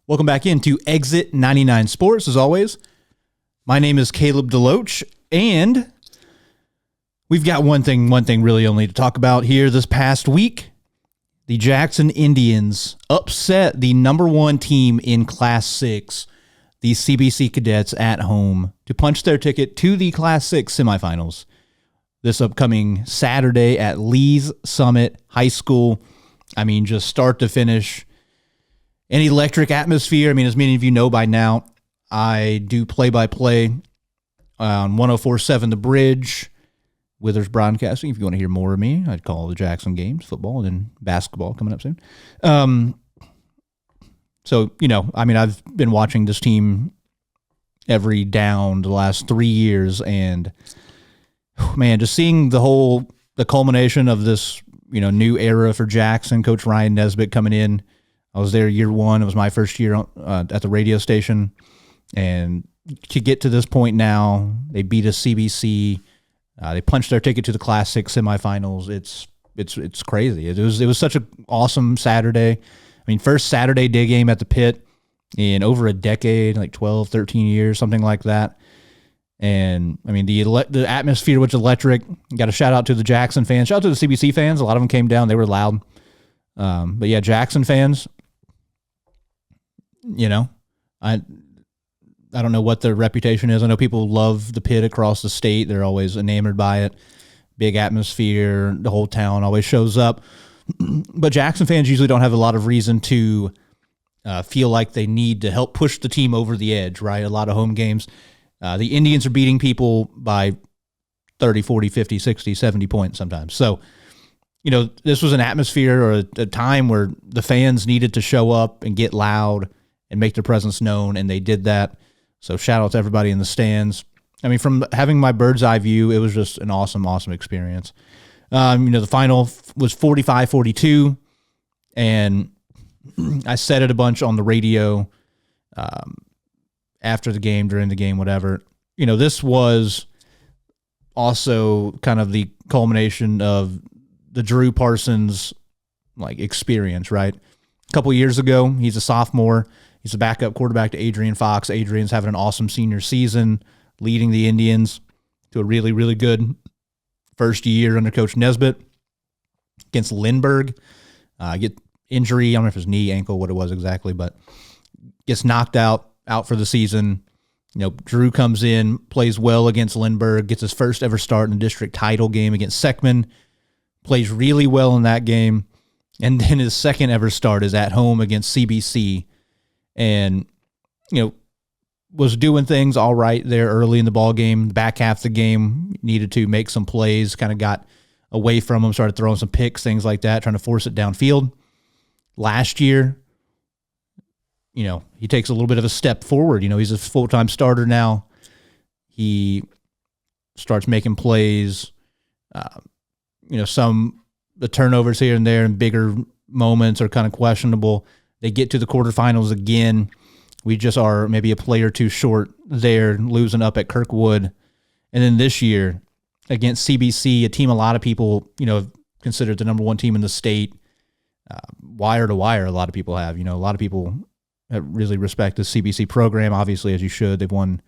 Welcome back into Exit 99 Sports, as always. My name is Caleb Deloach, and we've got one thing really only to talk about here this past week. The Jackson Indians upset the number one team in Class 6, the CBC Cadets, at home to punch their ticket to the Class 6 semifinals this upcoming Saturday at Lee's Summit High School. I mean, just start to finish, an electric atmosphere. I mean, as many of you know by now, I do play-by-play on 104.7 The Bridge, Withers Broadcasting. If you want to hear more of me, I'd call the Jackson games, football, and then basketball coming up soon. So, I've been watching this team every down the last 3 years, and, man, just seeing the culmination of this, new era for Jackson, Coach Ryan Nesbitt coming in. I was there year one. It was my first year at the radio station. And to get to this point now, they beat a CBC. They punched their ticket to the Class 6 semifinals. It's crazy. It was such an awesome Saturday. I mean, first Saturday day game at the pit in over a decade, like 12, 13 years, something like that. And, I mean, the atmosphere was electric. Got a shout-out to the Jackson fans. Shout out to the CBC fans. A lot of them came down. They were loud. But, yeah, Jackson fans, I don't know what their reputation is. I know people love the pit across the state. They're always enamored by it. Big atmosphere. The whole town always shows up. But Jackson fans usually don't have a lot of reason to feel like they need to help push the team over the edge, right? A lot of home games. The Indians are beating people by 30, 40, 50, 60, 70 points sometimes. So, this was an atmosphere or a time where the fans needed to show up and get loud and make their presence known, and they did that. So shout out to everybody in the stands. I mean, from having my bird's eye view, it was just an awesome, awesome experience. The final was 45-42, and I said it a bunch on the radio after the game, during the game, whatever. This was also kind of the culmination of the Drew Parsons experience, right? A couple years ago, he's a sophomore. He's a backup quarterback to Adrian Fox. Adrian's having an awesome senior season, leading the Indians to a really, really good first year under Coach Nesbitt. Against Lindbergh, get injury. I don't know if it was knee, ankle, what it was exactly, but gets knocked out for the season. Drew comes in, plays well against Lindbergh, gets his first ever start in the district title game against Seckman, plays really well in that game, and then his second ever start is at home against CBC. And, was doing things all right there early in the ball game. The back half of the game, needed to make some plays, kind of got away from him, started throwing some picks, things like that, trying to force it downfield. Last year, he takes a little bit of a step forward. He's a full-time starter now. He starts making plays. The turnovers here and there and bigger moments are kind of questionable. They get to the quarterfinals again. We just are maybe a play or two short there, losing up at Kirkwood. And then this year, against CBC, a team a lot of people, have considered the number one team in the state, wire to wire, a lot of people have. A lot of people really respect the CBC program, obviously, as you should. They've won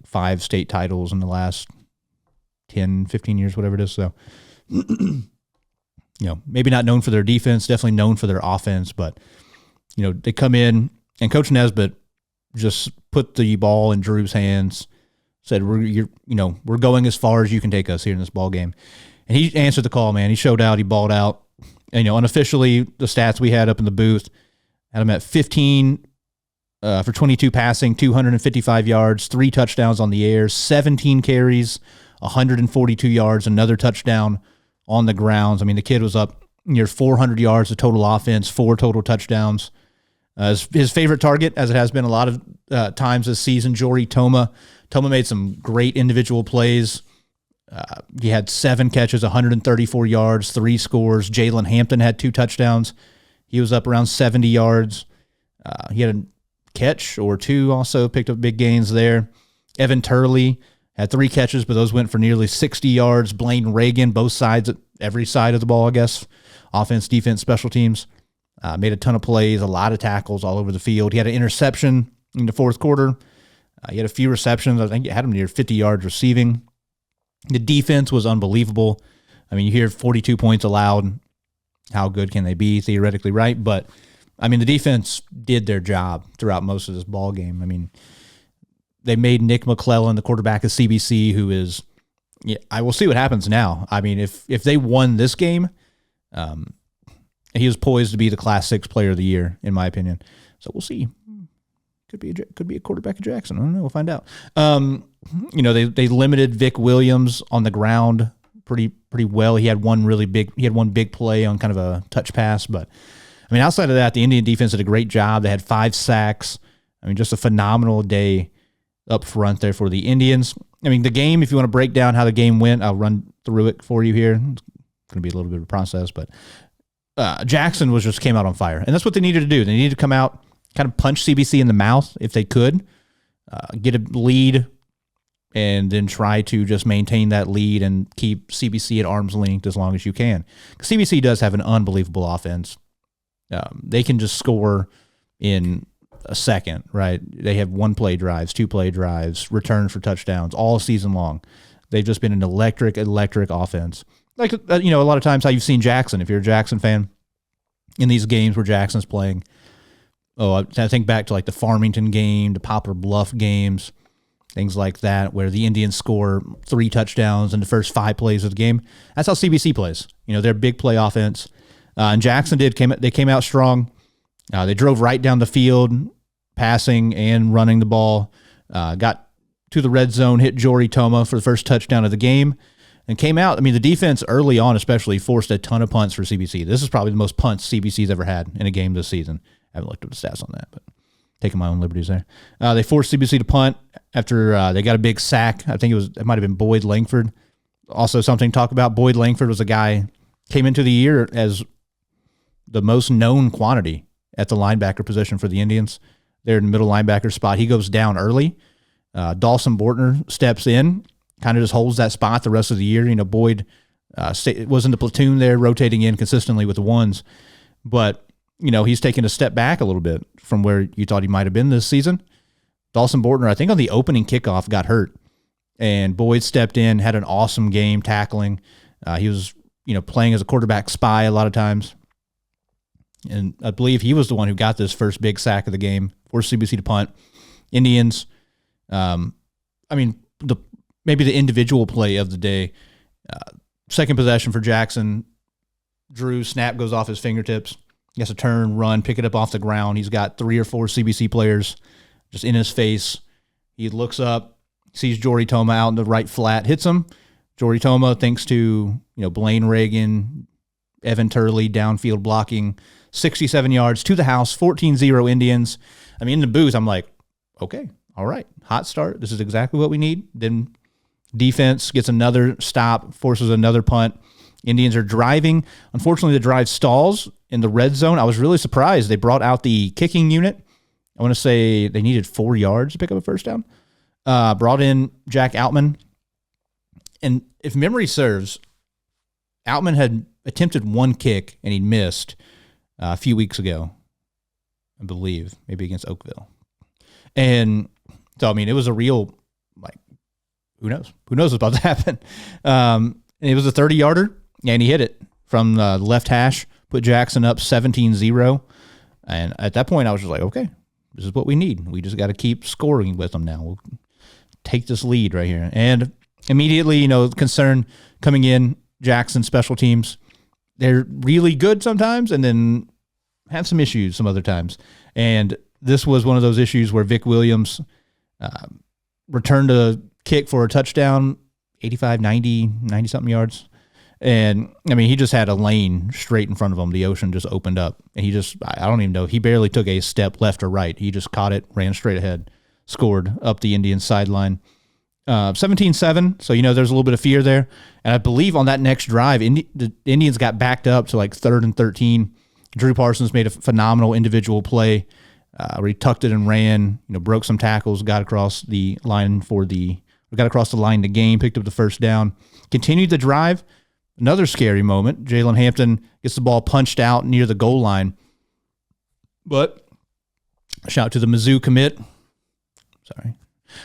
5 state titles in the last 10, 15 years, whatever it is. So, maybe not known for their defense, definitely known for their offense, but they come in, and Coach Nesbitt just put the ball in Drew's hands, said, we're going as far as you can take us here in this ball game. And he answered the call, man. He showed out, he balled out. And, unofficially, the stats we had up in the booth had him at 15 for 22 passing, 255 yards, 3 touchdowns on the air, 17 carries, 142 yards, another touchdown on the grounds. I mean, the kid was up near 400 yards of total offense, 4 total touchdowns. His favorite target, as it has been a lot of times this season, Jory Toma. Toma made some great individual plays. He had 7 catches, 134 yards, 3 scores. Jalen Hampton had 2 touchdowns. He was up around 70 yards. He had a catch or 2 also, picked up big gains there. Evan Turley had 3 catches, but those went for nearly 60 yards. Blaine Reagan, both sides, every side of the ball, I guess. Offense, defense, special teams. Made a ton of plays, a lot of tackles all over the field. He had an interception in the fourth quarter. He had a few receptions. I think he had him near 50 yards receiving. The defense was unbelievable. I mean, you hear 42 points allowed. How good can they be, theoretically, right? But, I mean, the defense did their job throughout most of this ball game. I mean, they made Nick McClellan, the quarterback of CBC, who is, I will see what happens now. I mean, if they won this game, he was poised to be the Class 6 Player of the Year, in my opinion. So we'll see. Could be a quarterback of Jackson. I don't know. We'll find out. They limited Vic Williams on the ground pretty well. He had one big play on kind of a touch pass, but I mean, outside of that, the Indian defense did a great job. They had 5 sacks. I mean, just a phenomenal day up front there for the Indians. I mean, the game, if you want to break down how the game went, I'll run through it for you here. It's going to be a little bit of a process, but Jackson came out on fire, and that's what they needed to do. They needed to come out, kind of punch CBC in the mouth if they could, get a lead, and then try to just maintain that lead and keep CBC at arm's length as long as you can. CBC does have an unbelievable offense. They can just score in a second, right? They have 1-play drives, 2-play drives, returns for touchdowns all season long. They've just been an electric offense. Like, a lot of times how you've seen Jackson, if you're a Jackson fan, in these games where Jackson's playing. I think back to like the Farmington game, the Poplar Bluff games, things like that, where the Indians score 3 touchdowns in the first 5 plays of the game. That's how CBC plays. They're a big play offense. And Jackson came out strong. They drove right down the field, passing and running the ball. Got to the red zone, hit Jory Toma for the first touchdown of the game, and came out. I mean, the defense early on especially forced a ton of punts for CBC. This is probably the most punts CBC's ever had in a game this season. I haven't looked at the stats on that, but taking my own liberties there. They forced CBC to punt after they got a big sack. I think it might have been Boyd Langford. Also something to talk about. Boyd Langford was a guy, came into the year as the most known quantity at the linebacker position for the Indians. They're in the middle linebacker spot. He goes down early. Dawson Bortner steps in, kind of just holds that spot the rest of the year. Boyd was in the platoon there, rotating in consistently with the ones. But, he's taken a step back a little bit from where you thought he might have been this season. Dawson Bortner, I think on the opening kickoff, got hurt. And Boyd stepped in, had an awesome game tackling. He was, playing as a quarterback spy a lot of times. And I believe he was the one who got this first big sack of the game, forced CBC to punt. Indians, maybe the individual play of the day. Second possession for Jackson. Drew, snap goes off his fingertips. He has to turn, run, pick it up off the ground. He's got 3 or 4 CBC players just in his face. He looks up, sees Jory Toma out in the right flat, hits him. Jory Toma, thanks to Blaine Reagan, Evan Turley, downfield blocking, 67 yards to the house, 14-0 Indians. I mean, in the booth, I'm like, okay, all right, hot start. This is exactly what we need. Then defense gets another stop, forces another punt. Indians are driving. Unfortunately, the drive stalls in the red zone. I was really surprised. They brought out the kicking unit. I want to say they needed 4 yards to pick up a first down. Brought in Jack Outman. And if memory serves, Outman had attempted 1 kick and he missed a few weeks ago, I believe, maybe against Oakville. And so, I mean, it was a real, who knows? Who knows what's about to happen? And it was a 30-yarder, and he hit it from the left hash, put Jackson up 17-0. And at that point, I was just like, okay, this is what we need. We just got to keep scoring with them now. We'll take this lead right here. And immediately, concern coming in, Jackson special teams, they're really good sometimes and then have some issues some other times. And this was one of those issues where Vic Williams returned a kick for a touchdown, 85, 90-something yards. And, I mean, he just had a lane straight in front of him. The ocean just opened up. And he just, I don't even know, he barely took a step left or right. He just caught it, ran straight ahead, scored up the Indians' sideline. 17-7, so, there's a little bit of fear there. And I believe on that next drive, the Indians got backed up to 3rd and 13. Drew Parsons made a phenomenal individual play where he tucked it and ran, broke some tackles, got across the line to gain, picked up the first down, continued the drive. Another scary moment. Jalen Hampton gets the ball punched out near the goal line. But shout out to the Mizzou commit.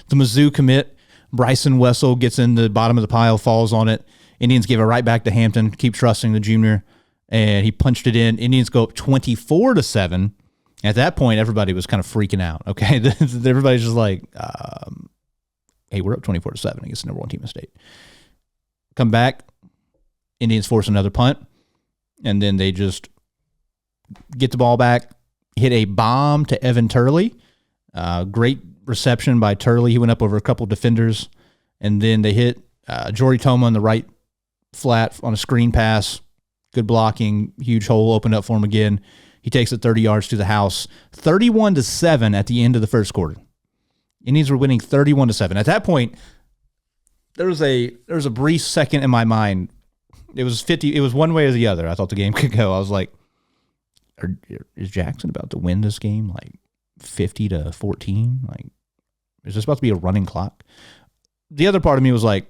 The Mizzou commit. Bryson Wessel gets in the bottom of the pile, falls on it. Indians give it right back to Hampton. Keep trusting the junior. And he punched it in. Indians go up 24-7. At that point, everybody was kind of freaking out. Okay, everybody's just like, "Hey, we're up 24-7 against the number one team in the state." Come back, Indians force another punt, and then they just get the ball back, hit a bomb to Evan Turley. Great reception by Turley. He went up over a couple defenders, and then they hit Jory Toma on the right flat on a screen pass. Good blocking, huge hole opened up for him again. He takes it 30 yards to the house, 31-7 at the end of the first quarter. Indians were winning 31-7. At that point, there was a brief second in my mind. It was 50. It was one way or the other. I thought the game could go. I was like, is Jackson about to win this game like 50-14? Like, is this about to be a running clock? The other part of me was like,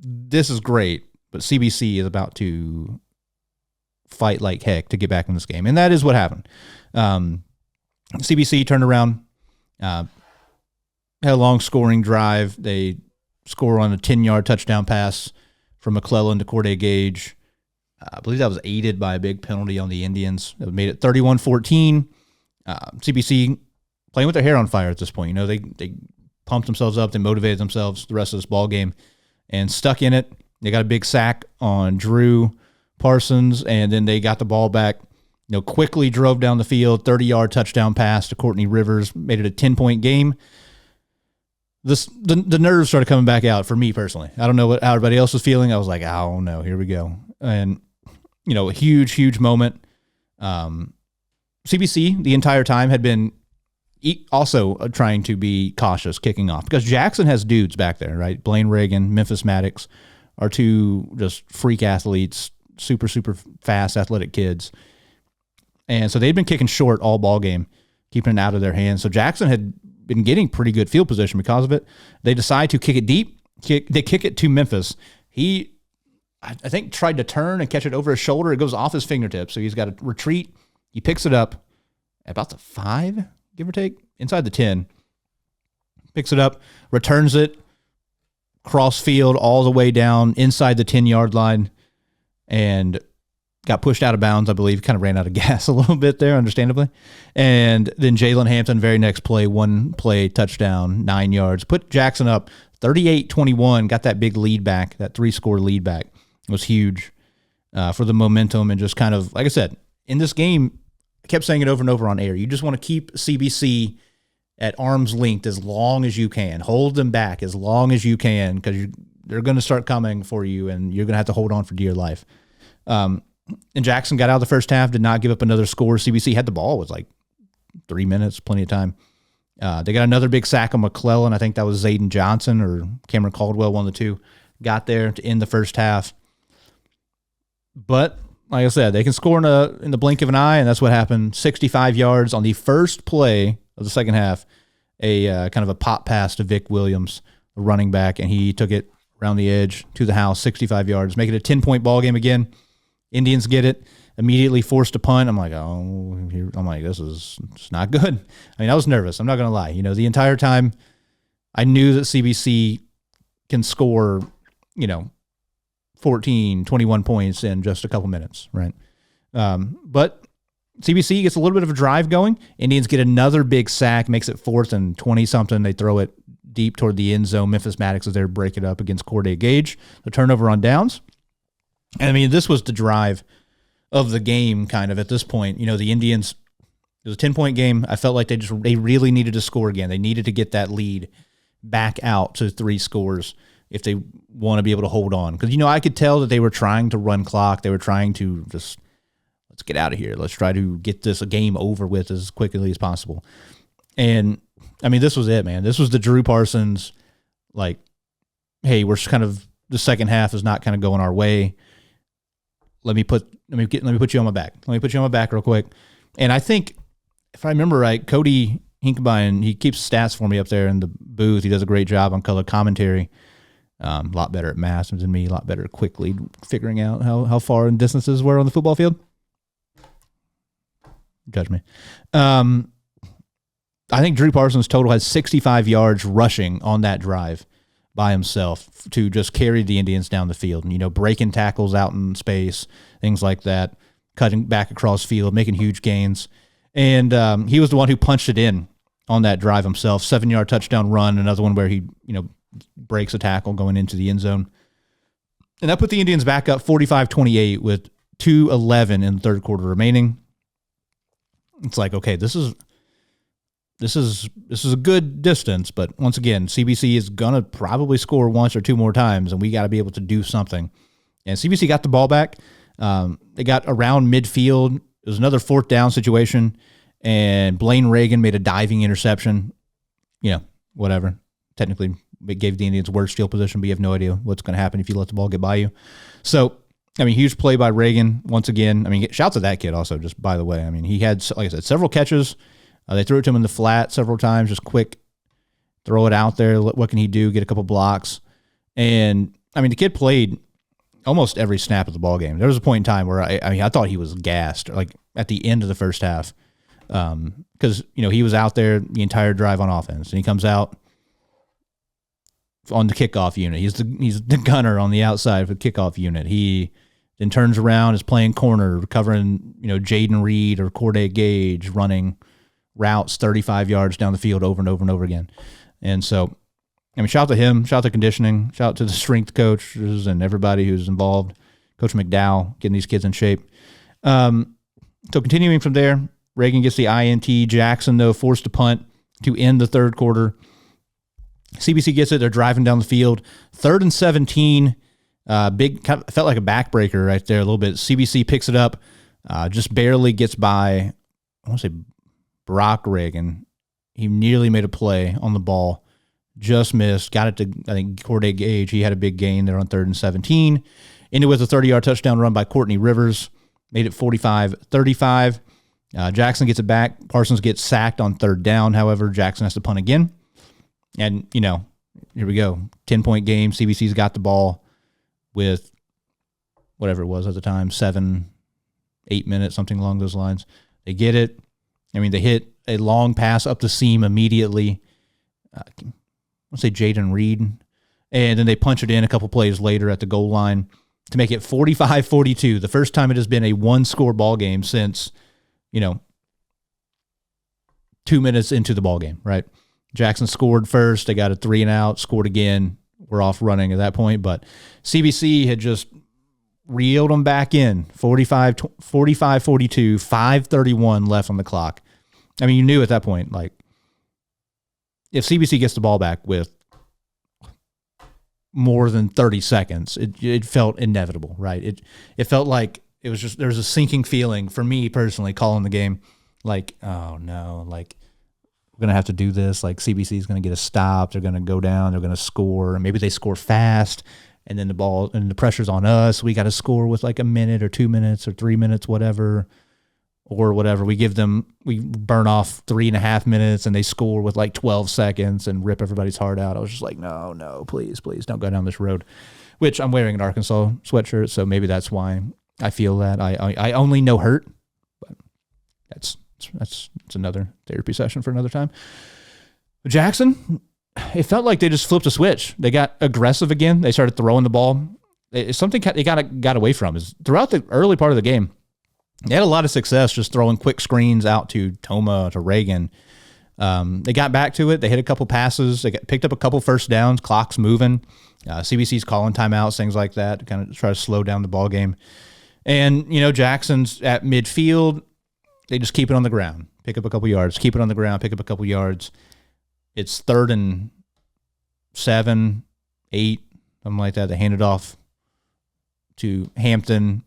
this is great, but CBC is about to fight like heck to get back in this game. And that is what happened. CBC turned around, had a long scoring drive. They score on a 10-yard touchdown pass from McClellan to Corday Gage. I believe that was aided by a big penalty on the Indians. It made it 31-14. CBC playing with their hair on fire at this point. You know, they pumped themselves up. They motivated themselves the rest of this ball game and stuck in it. They got a big sack on Drew Parsons, and then they got the ball back, quickly drove down the field, 30-yard touchdown pass to Courtney Rivers, made it a 10-point game. The nerves started coming back out for me personally. I don't know how everybody else was feeling. I was like, oh no, here we go. And, a huge, huge moment. CBC the entire time had been also trying to be cautious kicking off because Jackson has dudes back there, right? Blaine Reagan, Memphis Maddox are two just freak athletes, super, super fast, athletic kids. And so they'd been kicking short all ball game, keeping it out of their hands. So Jackson had been getting pretty good field position because of it. They decide to kick it deep. They kick it to Memphis. He, I think, tried to turn and catch it over his shoulder. It goes off his fingertips. So he's got to retreat. He picks it up at about the 5, give or take, inside the 10. Picks it up, returns it, cross field all the way down inside the 10-yard line, and got pushed out of bounds, I believe. Kind of ran out of gas a little bit there, understandably. And then Jalen Hampton, very next play, one play, touchdown, 9 yards. Put Jackson up 38-21, got that big lead back, that 3-score lead back. It was huge for the momentum and just kind of, like I said, in this game, I kept saying it over and over on air. You just want to keep CBC at arm's length as long as you can. Hold them back as long as you can because they're going to start coming for you, and you're going to have to hold on for dear life. And Jackson got out of the first half, did not give up another score. CBC had the ball with like 3 minutes, plenty of time. They got another big sack on McClellan. I think that was Zayden Johnson or Cameron Caldwell, one of the two. Got there to end the first half. But like I said, they can score in the blink of an eye, and that's what happened. 65 yards on the first play of the second half, a kind of a pop pass to Vic Williams, the running back, and he took it around the edge to the house, 65 yards, make it a 10-point ball game again. Indians get it, immediately forced a punt. I'm like, this is it's not good. I mean, I was nervous. I'm not going to lie. The entire time I knew that CBC can score, 14, 21 points in just a couple minutes, right? But CBC gets a little bit of a drive going. Indians get another big sack, makes it 4th and 20-something. They throw it deep toward the end zone. Memphis Maddox is there to break it up against Corday Gage. The turnover on downs. And I mean, this was the drive of the game kind of at this point. The Indians, it was a 10-point game. I felt like they really needed to score again. They needed to get that lead back out to 3 scores if they want to be able to hold on. Because, I could tell that they were trying to run clock. They were trying to just, let's get out of here. Let's try to get this game over with as quickly as possible. And, I mean, this was it, man. This was the Drew Parsons, like, hey, we're kind of, the second half is not kind of going our way. Let me put you on my back. Let me put you on my back real quick. And I think, if I remember right, Cody Hinkbein, he keeps stats for me up there in the booth. He does a great job on color commentary. A lot better at math than me, a lot better quickly figuring out how far and distances were on the football field. Judge me. I think Drew Parsons total has 65 yards rushing on that drive by himself to just carry the Indians down the field. And, breaking tackles out in space, things like that, cutting back across field, making huge gains. And he was the one who punched it in on that drive himself. 7-yard touchdown run, another one where he, breaks a tackle going into the end zone. And that put the Indians back up 45-28 with 2:11 in the third quarter remaining. It's like, okay, this is a good distance, but once again, CBC is gonna probably score once or two more times, and we got to be able to do something. And CBC got the ball back. They got around midfield. It was another fourth down situation, and Blaine Reagan made a diving interception. Whatever. Technically, it gave the Indians worse field position, but you have no idea what's going to happen if you let the ball get by you. So, huge play by Reagan once again. Shouts to that kid also, just by the way. He had, like I said, several catches. They threw it to him in the flat several times, just quick, throw it out there. What can he do? Get a couple blocks. And, the kid played almost every snap of the ball game. There was a point in time where I thought he was gassed, like at the end of the first half, because he was out there the entire drive on offense, and he comes out on the kickoff unit. He's the gunner on the outside of the kickoff unit. He then turns around, is playing corner, covering Jaden Reed or Corday Gage, running routes 35 yards down the field over and over and over again. And so, shout out to him, shout out to conditioning, shout out to the strength coaches and everybody who's involved. Coach McDowell getting these kids in shape. So continuing from there, Reagan gets the INT. Jackson, though, forced to punt to end the third quarter. CBC gets it. They're driving down the field. 3rd and 17. Felt like a backbreaker right there a little bit. CBC picks it up, just barely gets by, I want to say Brock Reagan. He nearly made a play on the ball. Just missed. Got it to, I think, Corday Gage. He had a big gain there on 3rd and 17. Ended with a 30-yard touchdown run by Courtney Rivers. Made it 45-35. Jackson gets it back. Parsons gets sacked on 3rd down. However, Jackson has to punt again. And, here we go. 10-point game. CBC's got the ball with whatever it was at the time, 7-8 minutes, something along those lines. They get it. They hit a long pass up the seam immediately. Let's say Jaden Reed. And then they punch it in a couple plays later at the goal line to make it 45-42. The first time it has been a one-score ball game since, 2 minutes into the ball game, right? Jackson scored first. They got a 3-and-out, scored again. We're off running at that point. But CBC had just reeled them back in. 45-42, 5:31 left on the clock. You knew at that point, like, if CBC gets the ball back with more than 30 seconds, it felt inevitable, right? It felt like it was just, there was a sinking feeling for me personally calling the game, like, oh no, like, we're going to have to do this. Like, CBC is going to get a stop. They're going to go down. They're going to score. Maybe they score fast, and then the pressure's on us. We got to score with like a minute or 2 minutes or 3 minutes, whatever. We burn off 3.5 minutes, and they score with like 12 seconds and rip everybody's heart out. I was just like, no, please don't go down this road, which I'm wearing an Arkansas sweatshirt. So maybe that's why I feel that. I only know hurt, but that's another therapy session for another time. Jackson, it felt like they just flipped a switch. They got aggressive again. They started throwing the ball. Something they got away from is throughout the early part of the game, they had a lot of success just throwing quick screens out to Toma, to Reagan. They got back to it. They hit a couple passes. They picked up a couple first downs. Clock's moving. CBC's calling timeouts, things like that, to kind of try to slow down the ball game. And, Jackson's at midfield. They just keep it on the ground, pick up a couple yards, keep it on the ground, pick up a couple yards. It's 3rd and 7, 8, something like that. They hand it off to Hampton,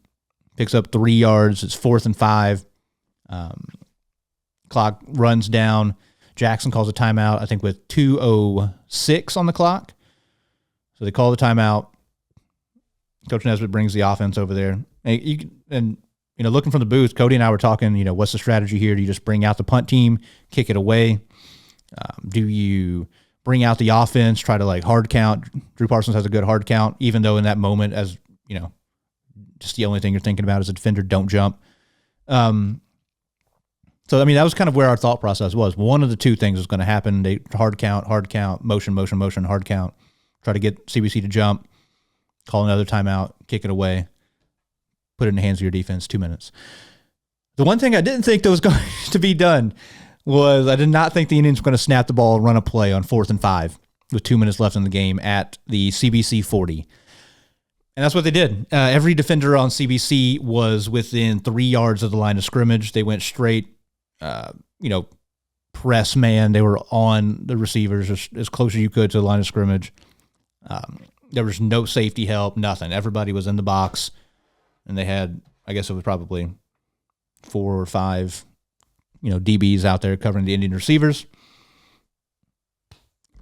picks up 3 yards. It's 4th and 5. Clock runs down. Jackson calls a timeout, I think, with 2:06 on the clock. So they call the timeout. Coach Nesbitt brings the offense over there. And looking from the booth, Cody and I were talking, what's the strategy here? Do you just bring out the punt team, kick it away? Do you bring out the offense, try to like hard count? Drew Parsons has a good hard count, even though in that moment, as just the only thing you're thinking about as a defender, don't jump. So, I mean, that was kind of where our thought process was. One of the two things was going to happen. They hard count, motion, hard count. Try to get CBC to jump, call another timeout, kick it away, put it in the hands of your defense, 2 minutes. The one thing I didn't think that was going to be done was I did not think the Indians were going to snap the ball and run a play on 4th and 5 with 2 minutes left in the game at the CBC 40. And that's what they did. Every defender on CBC was within 3 yards of the line of scrimmage. They went straight, press man. They were on the receivers as close as you could to the line of scrimmage. There was no safety help, nothing. Everybody was in the box, and they had, I guess it was probably 4 or 5, DBs out there covering the Indian receivers.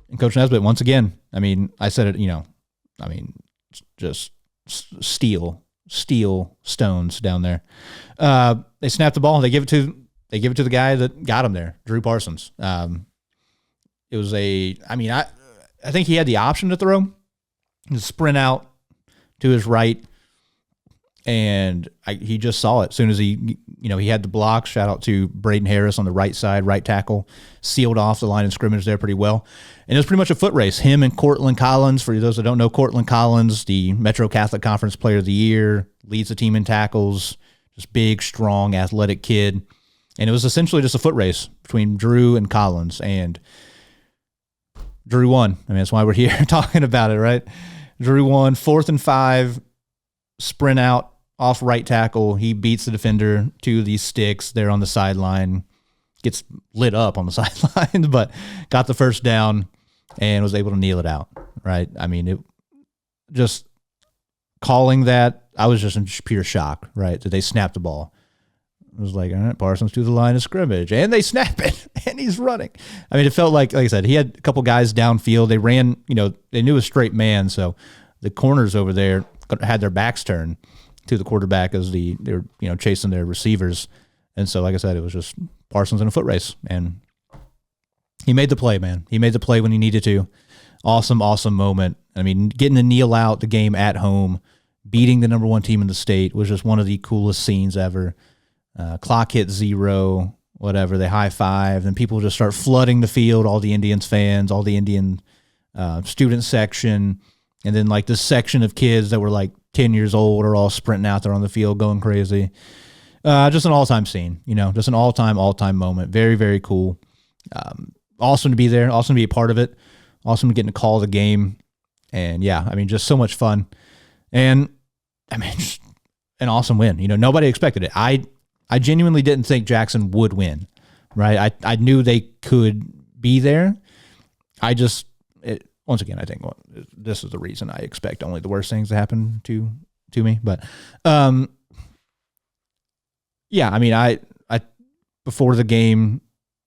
And Coach Nesbitt, once again, I mean, I said it, just steel stones down there. They snapped the ball. They give it to the guy that got him there, Drew Parsons. It was I think he had the option to throw, to sprint out to his right, and he just saw it as soon as he had the block. Shout out to Braden Harris on the right side, right tackle, sealed off the line of scrimmage there pretty well. And it was pretty much a foot race. Him and Cortland Collins, for those that don't know, Cortland Collins, the Metro Catholic Conference Player of the Year, leads the team in tackles, just big, strong, athletic kid. And it was essentially just a foot race between Drew and Collins, and Drew won. I mean, that's why we're here talking about it, right? Drew won, 4th and 5, sprint out off right tackle. He beats the defender to these sticks there on the sideline, gets lit up on the sideline, but got the first down and was able to kneel it out, right? I mean, it just calling that, I was just in pure shock, right, that they snapped the ball. It was like, all right, Parsons to the line of scrimmage, and they snap it, and he's running. I mean, it felt like I said, he had a couple guys downfield. They ran, they knew a straight man, so the corners over there had their backs turned to the quarterback as they were, chasing their receivers. And so, like I said, it was just Parsons in a foot race, and he made the play, man. He made the play when he needed to. Awesome, awesome moment. I mean, getting to kneel out the game at home, beating the number 1 team in the state was just one of the coolest scenes ever. Clock hit 0, whatever, they high five, then people just start flooding the field, all the Indians fans, all the Indian student section, and then like this section of kids that were like 10 years old are all sprinting out there on the field going crazy. Just an all-time scene, just an all-time moment. Very, very cool. Awesome to be there, awesome to be a part of it, awesome getting to call the game, and yeah, I mean, just so much fun. And I mean, just an awesome win. Nobody expected it. I genuinely didn't think Jackson would win, right? I knew they could be there. Once again, I think this is the reason I expect only the worst things to happen to me. But yeah, I mean, I before the game,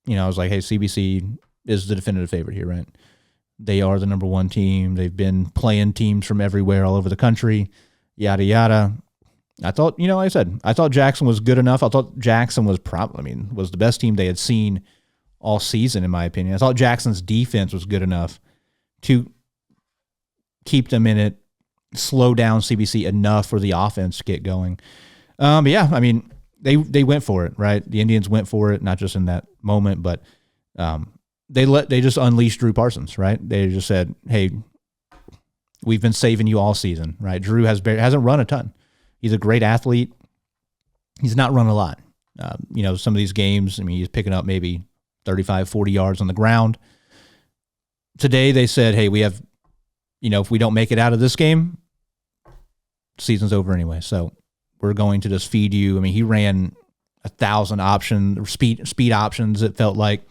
I was like, hey, CBC is the definitive favorite here, right? They are the number 1 team. They've been playing teams from everywhere, all over the country, yada yada. I thought, like I said, I thought Jackson was good enough. I thought Jackson was was the best team they had seen all season, in my opinion. I thought Jackson's defense was good enough to keep them in it, slow down CBC enough for the offense to get going. But yeah, I mean, they went for it, right? The Indians went for it, not just in that moment, but they just unleashed Drew Parsons, right? They just said, hey, we've been saving you all season, right? Drew hasn't run a ton. He's a great athlete. He's not run a lot. Some of these games, I mean, he's picking up maybe 35, 40 yards on the ground. Today they said, hey, we have, if we don't make it out of this game, season's over anyway. So we're going to just feed you. I mean, he ran 1,000 speed options, it felt like.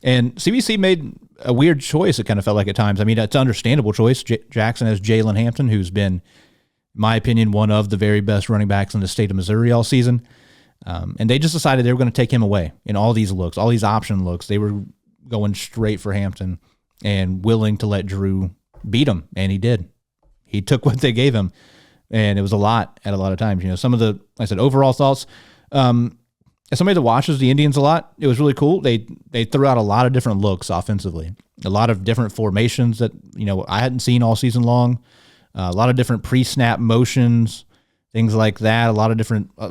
And CBC made a weird choice, it kind of felt like at times. I mean, it's an understandable choice. Jackson has Jalen Hampton, who's been, in my opinion, one of the very best running backs in the state of Missouri all season. And they just decided they were going to take him away in all these looks, all these option looks. They were going straight for Hampton and willing to let Drew beat him, and he did. He took what they gave him, and it was a lot at a lot of times. Some of the, like I said, overall thoughts. As somebody that watches the Indians a lot, it was really cool. They threw out a lot of different looks offensively, a lot of different formations that I hadn't seen all season long, a lot of different pre-snap motions, things like that.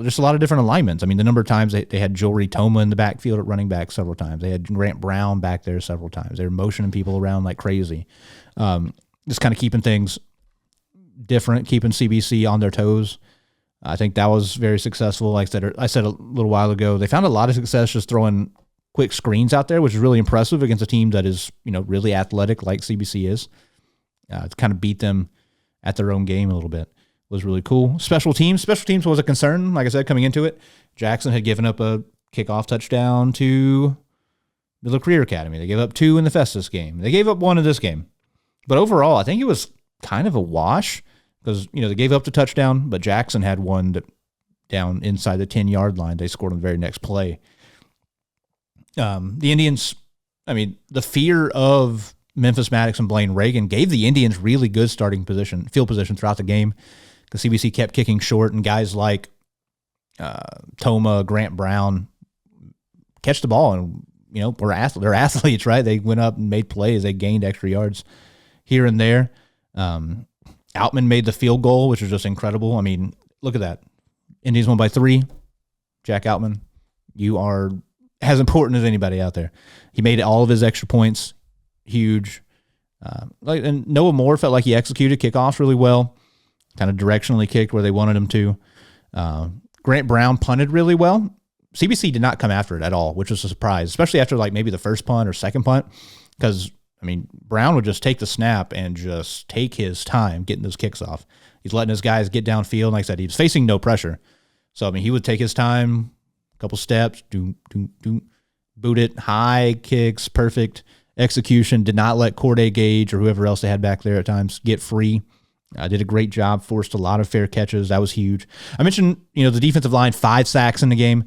Just a lot of different alignments. I mean, the number of times they had Jory Toma in the backfield at running back several times. They had Grant Brown back there several times. They were motioning people around like crazy. Just kind of keeping things different, keeping CBC on their toes. I think that was very successful. Like I said a little while ago, they found a lot of success just throwing quick screens out there, which is really impressive against a team that is, really athletic like CBC is. To kind of beat them at their own game a little bit was really cool. Special teams was a concern. Like I said, coming into it, Jackson had given up a kickoff touchdown to Miller Career Academy. They gave up 2 in the Festus game. They gave up 1 in this game. But overall, I think it was kind of a wash because, they gave up the touchdown, but Jackson had one down inside the 10-yard line. They scored on the very next play. The Indians, the fear of Memphis Maddox and Blaine Reagan gave the Indians really good field position throughout the game because CBC kept kicking short, and guys like Toma, Grant Brown catch the ball, and they're athletes, right? They went up and made plays. They gained extra yards here and there. Outman made the field goal, which was just incredible. I mean, look at that. Indians won by 3. Jack Outman, you are as important as anybody out there. He made all of his extra points. Huge. And Noah Moore felt like he executed kickoffs really well, kind of directionally kicked where they wanted him to. Grant Brown punted really well. CBC did not come after it at all, which was a surprise, especially after like maybe the first punt or second punt, because Brown would just take the snap and just take his time getting those kicks off. He's letting his guys get downfield. Like I said, he was facing no pressure. So, he would take his time, a couple steps, boot it, high kicks, perfect execution, did not let Corday Gage or whoever else they had back there at times get free. Did a great job, forced a lot of fair catches. That was huge. I mentioned, the defensive line, 5 sacks in the game.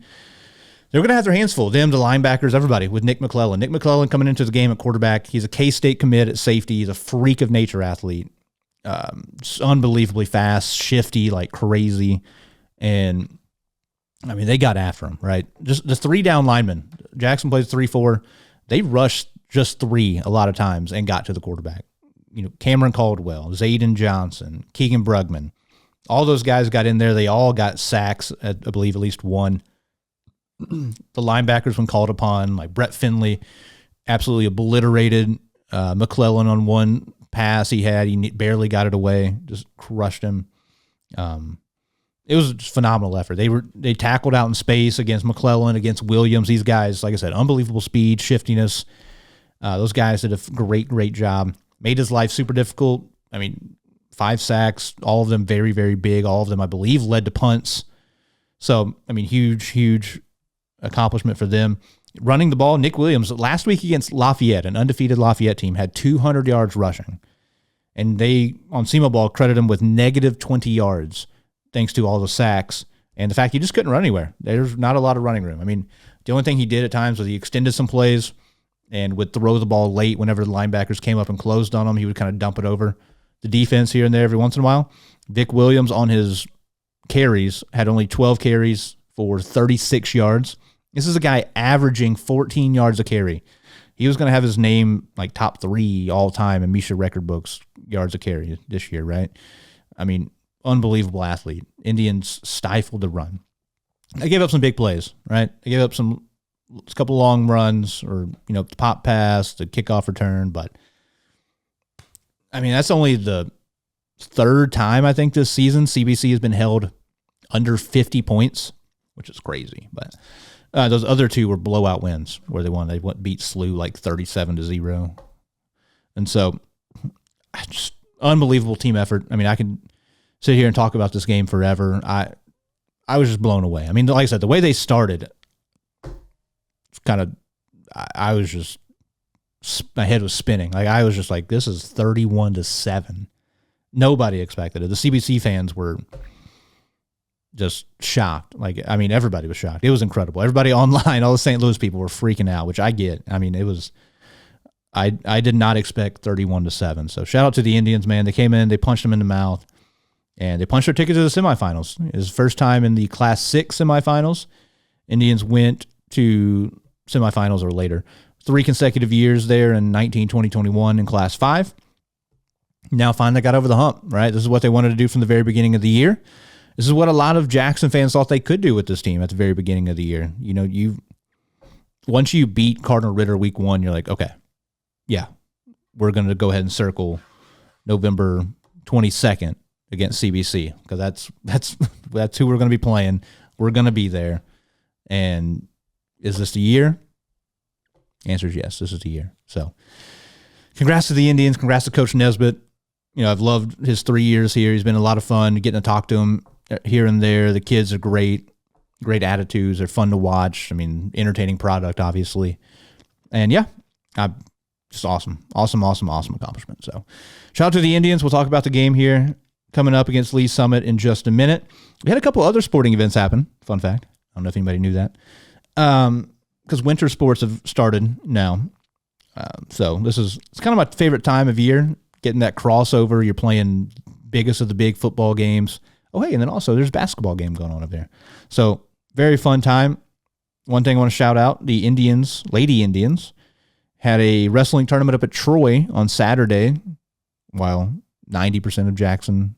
They're going to have their hands full, them, the linebackers, everybody, with Nick McClellan. Nick McClellan coming into the game at quarterback. He's a K-State commit at safety. He's a freak of nature athlete. Unbelievably fast, shifty, like crazy. And, they got after him, right? Just the 3 down linemen. Jackson plays 3-4. They rushed just 3 a lot of times and got to the quarterback. Cameron Caldwell, Zayden Johnson, Keegan Brugman. All those guys got in there. They all got sacks, I believe at least 1. The linebackers, when called upon, like Brett Finley, absolutely obliterated McClellan on one pass he had. He barely got it away, just crushed him. It was just a phenomenal effort. They tackled out in space against McClellan, against Williams. These guys, like I said, unbelievable speed, shiftiness. Those guys did a great job. Made his life super difficult. 5 sacks, all of them very, very big. All of them, I believe, led to punts. So, huge accomplishment for them. Running the ball, Nick Williams, last week against Lafayette, an undefeated Lafayette team, had 200 yards rushing. And they, on SEMO Ball, credit him with negative 20 yards, thanks to all the sacks and the fact he just couldn't run anywhere. There's not a lot of running room. The only thing he did at times was he extended some plays and would throw the ball late whenever the linebackers came up and closed on him. He would kind of dump it over the defense here and there every once in a while. Vic Williams on his carries had only 12 carries for 36 yards. This is a guy averaging 14 yards a carry. He was going to have his name like top 3 all time in Misha record books, yards a carry this year, right? Unbelievable athlete. Indians stifled the run. They gave up some big plays, right? They gave up a couple long runs or, the pop pass, the kickoff return. But, that's only the 3rd time, I think, this season CBC has been held under 50 points, which is crazy. But those other 2 were blowout wins where they won. They beat SLU like 37-0. And so, just unbelievable team effort. I could sit here and talk about this game forever. I was just blown away. Like I said, the way they started, I was just, my head was spinning. Like I was just like, this is 31-7. Nobody expected it. The CBC fans were just shocked. Everybody was shocked. It was incredible. Everybody online, all the St. Louis people were freaking out, which I get. It was, I did not expect 31-7. So shout out to the Indians, man. They came in, they punched them in the mouth, and they punched their ticket to the semifinals. It was the first time in the Class 6 semifinals. Indians went to semifinals or later. 3 consecutive years there in 19, 20, 21 in Class 5. Now finally got over the hump, right? This is what they wanted to do from the very beginning of the year. This is what a lot of Jackson fans thought they could do with this team at the very beginning of the year. You know, once you beat Cardinal Ritter week 1, you're like, okay, yeah, we're going to go ahead and circle November 22nd against CBC, because that's who we're going to be playing. We're going to be there. And is this the year? The answer is yes, this is the year. So congrats to the Indians. Congrats to Coach Nesbitt. You know, I've loved his 3 years here. He's been a lot of fun getting to talk to him here and there. The kids are great attitudes. They're fun to watch. I mean, entertaining product, obviously. And yeah, just awesome accomplishment. So shout out to the Indians. We'll talk about the game here coming up against Lee Summit in just a minute. We had a couple other sporting events happen. Fun fact. I don't know if anybody knew that. Because winter sports have started now. So it's kind of my favorite time of year, getting that crossover. You're playing biggest of the big football games. Oh, hey, and then also there's a basketball game going on up there. So very fun time. One thing I want to shout out, the Indians, Lady Indians, had a wrestling tournament up at Troy on Saturday, while 90% of Jackson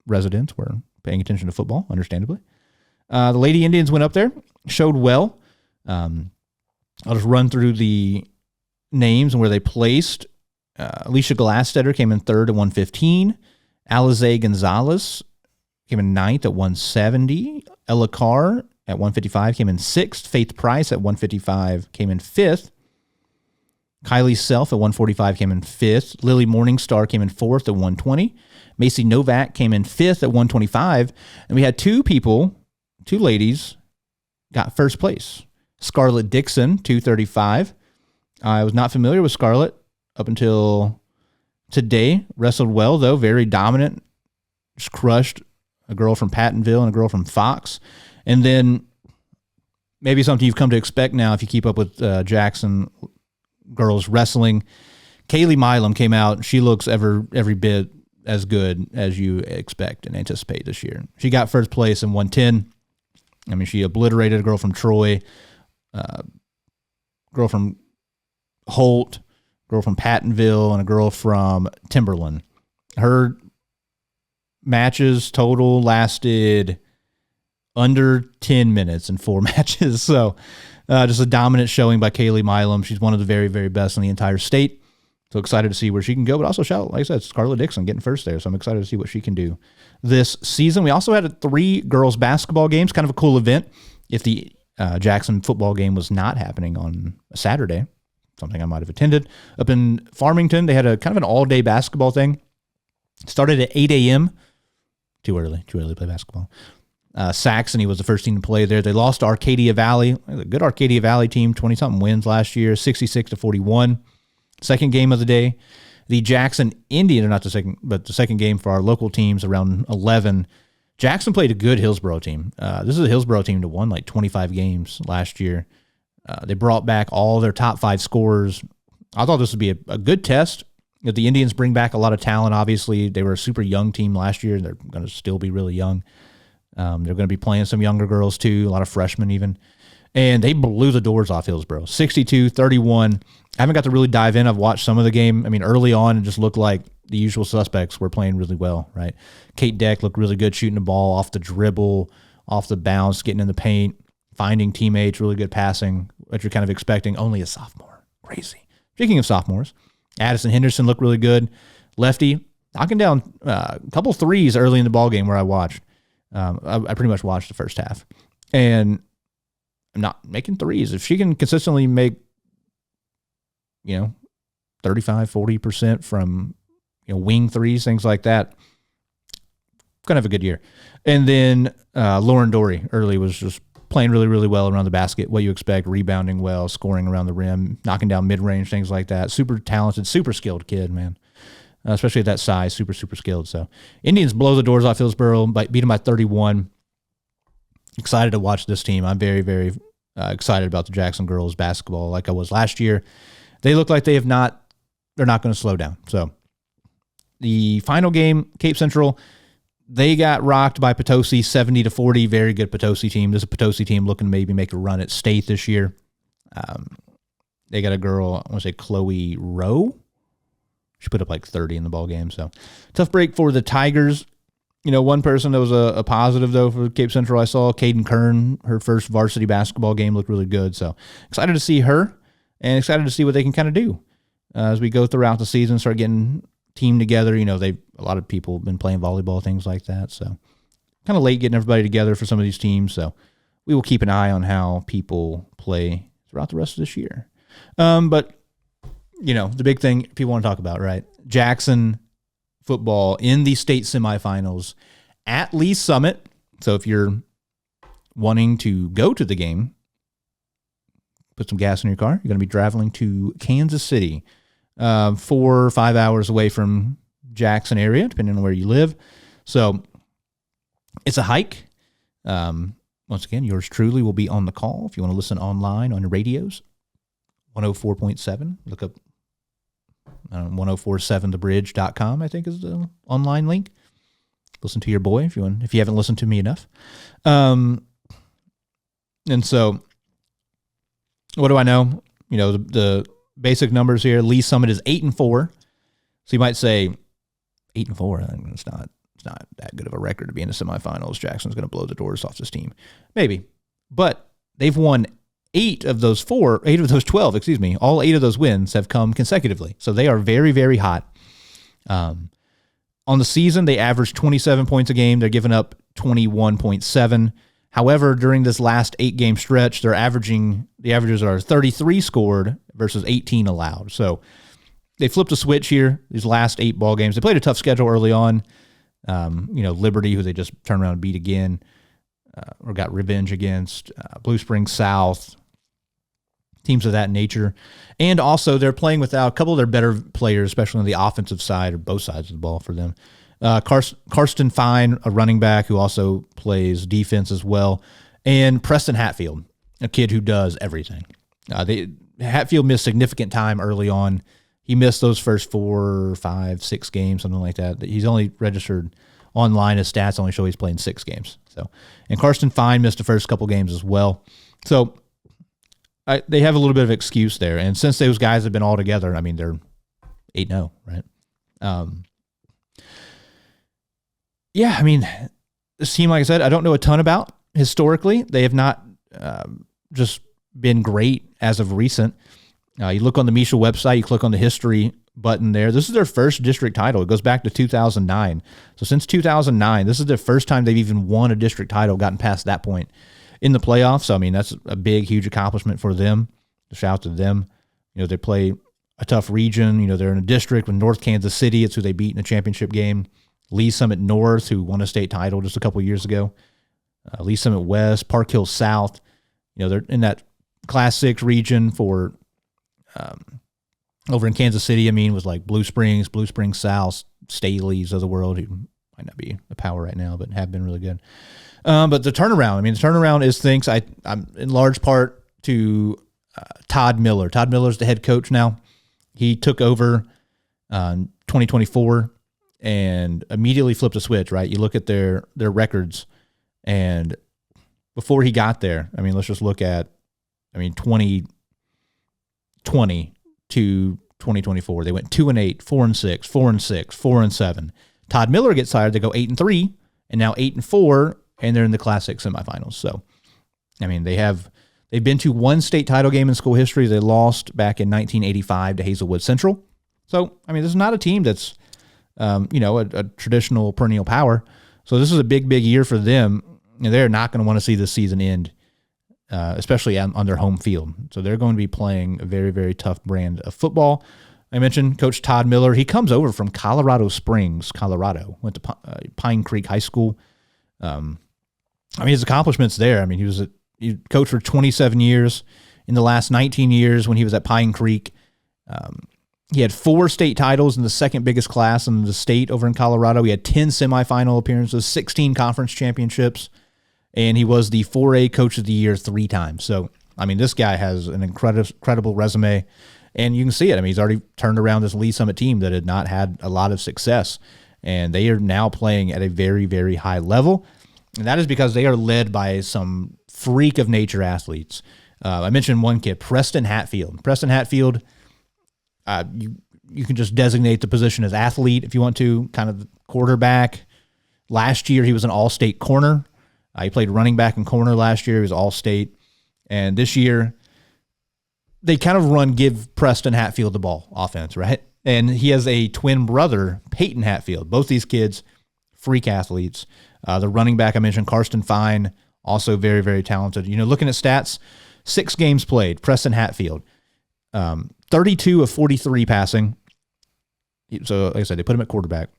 residents were paying attention to football, understandably. The Lady Indians went up there, showed well. I'll just run through the names and where they placed. Alicia Glastetter came in 3rd at 115. Alize Gonzalez came in 9th at 170. Ella Carr at 155 came in 6th. Faith Price at 155 came in 5th. Kylie Self at 145 came in 5th. Lily Morningstar came in 4th at 120. Macy Novak came in 5th at 125. And we had two ladies got first place. Scarlett Dixon, 235. I was not familiar with Scarlett up until today. Wrestled well, though. Very dominant. Just crushed a girl from Pattonville and a girl from Fox. And then maybe something you've come to expect now if you keep up with Jackson girls wrestling. Kaylee Milam came out. She looks every bit as good as you expect and anticipate this year. She got first place in 110. I mean, she obliterated a girl from Troy, girl from Holt, girl from Pattonville, and a girl from Timberland. Her matches total lasted under 10 minutes in 4 matches. So just a dominant showing by Kaylee Milam. She's one of the very, very best in the entire state. So excited to see where she can go, but also shout, like I said, Scarlett Dixon getting first there. So I'm excited to see what she can do this season. We also had 3 girls basketball games, kind of a cool event. If the Jackson football game was not happening on a Saturday, something I might have attended. Up in Farmington, they had a kind of an all-day basketball thing. Started at 8 a.m. Too early to play basketball. Saxony was the first team to play there. They lost to Arcadia Valley. A good Arcadia Valley team, 20-something wins last year, 66-41. Second game of the day. The Jackson Indians, not the second, but the second game for our local teams around 11. Jackson played a good Hillsboro team. This is a Hillsboro team that won like 25 games last year. They brought back all their top 5 scorers. I thought this would be a good test. If the Indians bring back a lot of talent, obviously. They were a super young team last year. They're going to still be really young. They're going to be playing some younger girls too, a lot of freshmen even. And they blew the doors off Hillsboro, 62-31. I haven't got to really dive in. I've watched some of the game. I mean, early on, it just looked like the usual suspects were playing really well, right? Kate Deck looked really good shooting the ball off the dribble, off the bounce, getting in the paint, finding teammates, really good passing, what you're kind of expecting. Only a sophomore. Crazy. Speaking of sophomores, Addison Henderson looked really good. Lefty, knocking down a couple threes early in the ball game where I watched. I pretty much watched the first half. And I'm not making threes. If she can consistently make, 35, 40% from, wing threes, things like that, gonna have a good year. And then Lauren Dory early was just playing really, really well around the basket. What you expect, rebounding well, scoring around the rim, knocking down mid-range, things like that. Super talented, super skilled kid, man. Especially at that size, super, super skilled. So Indians blow the doors off Hillsboro, beat them by 31. Excited to watch this team. I'm very, very excited about the Jackson girls basketball like I was last year. They look like they're not going to slow down. So the final game, Cape Central, they got rocked by Potosi 70-40. Very good Potosi team. This is a Potosi team looking to maybe make a run at state this year. They got a girl, I want to say Chloe Rowe. She put up like 30 in the ball game. So tough break for the Tigers. One person that was a positive, though, for Cape Central, I saw Caden Kern, her first varsity basketball game looked really good. So excited to see her and excited to see what they can kind of do as we go throughout the season, start getting team together. A lot of people have been playing volleyball, things like that. So kind of late getting everybody together for some of these teams. So we will keep an eye on how people play throughout the rest of this year. But, the big thing people want to talk about, right? Jackson football in the state semifinals at Lee Summit. So if you're wanting to go to the game, put some gas in your car. You're going to be traveling to Kansas City, 4 or 5 hours away from Jackson area, depending on where you live. So it's a hike. Once again, yours truly will be on the call. If you want to listen online on your radios, 104.7, look up 1047thebridge.com, I think is the online link. Listen to your boy if you haven't listened to me enough. And so what do I know? The basic numbers here. Lee Summit is 8-4. So you might say 8-4. It's not that good of a record to be in the semifinals. Jackson's going to blow the doors off this team. Maybe. But they've won 8 of those 12, all 8 of those wins have come consecutively. So they are very, very hot. On the season, they average 27 points a game. They're giving up 21.7. However, during this last 8-game stretch, the averages are 33 scored versus 18 allowed. So they flipped a switch here, these last 8 ball games. They played a tough schedule early on. Liberty, who they just turned around and beat again, or got revenge against, Blue Springs South, teams of that nature. And also they're playing without a couple of their better players, especially on the offensive side or both sides of the ball for them. Karsten Fine, a running back who also plays defense as well, and Preston Hatfield, a kid who does everything. Hatfield missed significant time early on. He missed those first 4, 5, 6 games, something like that. He's only registered online. His stats only show he's playing 6 games. And Karsten Fine missed the first couple games as well. So they have a little bit of excuse there. And since those guys have been all together, they're 8-0, right? This team, like I said, I don't know a ton about historically. They have not just been great as of recent. You look on the Misha website, you click on the history button there. This is their first district title. It goes back to 2009. So since 2009, this is the first time they've even won a district title, gotten past that point in the playoffs. So, that's a big, huge accomplishment for them. Shout out to them. They play a tough region. They're in a district with North Kansas City. It's who they beat in a championship game. Lee Summit North, who won a state title just a couple years ago. Lee Summit West, Park Hill South. They're in that Class 6 region for over in Kansas City, was like Blue Springs South, Staley's of the world, who might not be a power right now, but have been really good. But the turnaround, the turnaround is thanks, I'm in large part to Todd Miller. Todd Miller's the head coach now. He took over 2024 and immediately flipped a switch, right? You look at their records, and before he got there, let's just look at, 2020 to 2024. They went 2-8, 4-6, 4-6, 4-7. Todd Miller gets hired. They go 8-3, and now 8-4, and they're in the Class 6 semifinals. So, they've been to one state title game in school history. They lost back in 1985 to Hazelwood Central. So, this is not a team that's, a traditional perennial power. So this is a big, big year for them. They're not going to want to see this season end, especially on their home field. So they're going to be playing a very, very tough brand of football. I mentioned Coach Todd Miller. He comes over from Colorado Springs, Colorado, went to Pine Creek High School. His accomplishments there. He coached for 27 years. In the last 19 years when he was at Pine Creek, he had 4 state titles in the second biggest class in the state over in Colorado. He had 10 semifinal appearances, 16 conference championships, and he was the 4A Coach of the Year 3 times. So, this guy has an incredible resume, and you can see it. He's already turned around this Lee Summit team that had not had a lot of success, and they are now playing at a very, very high level, and that is because they are led by some freak of nature athletes. I mentioned one kid, Preston Hatfield. Preston Hatfield, you can just designate the position as athlete if you want to, kind of quarterback, Last year, he was an all-state corner. He played running back and corner last year. He was all-state. And this year, they kind of give Preston Hatfield the ball offense, right? And he has a twin brother, Peyton Hatfield. Both these kids, freak athletes. The running back I mentioned, Karsten Fine, also very, very talented. Looking at stats, 6 games played, Preston Hatfield, 32 of 43 passing. So, like I said, they put him at quarterback.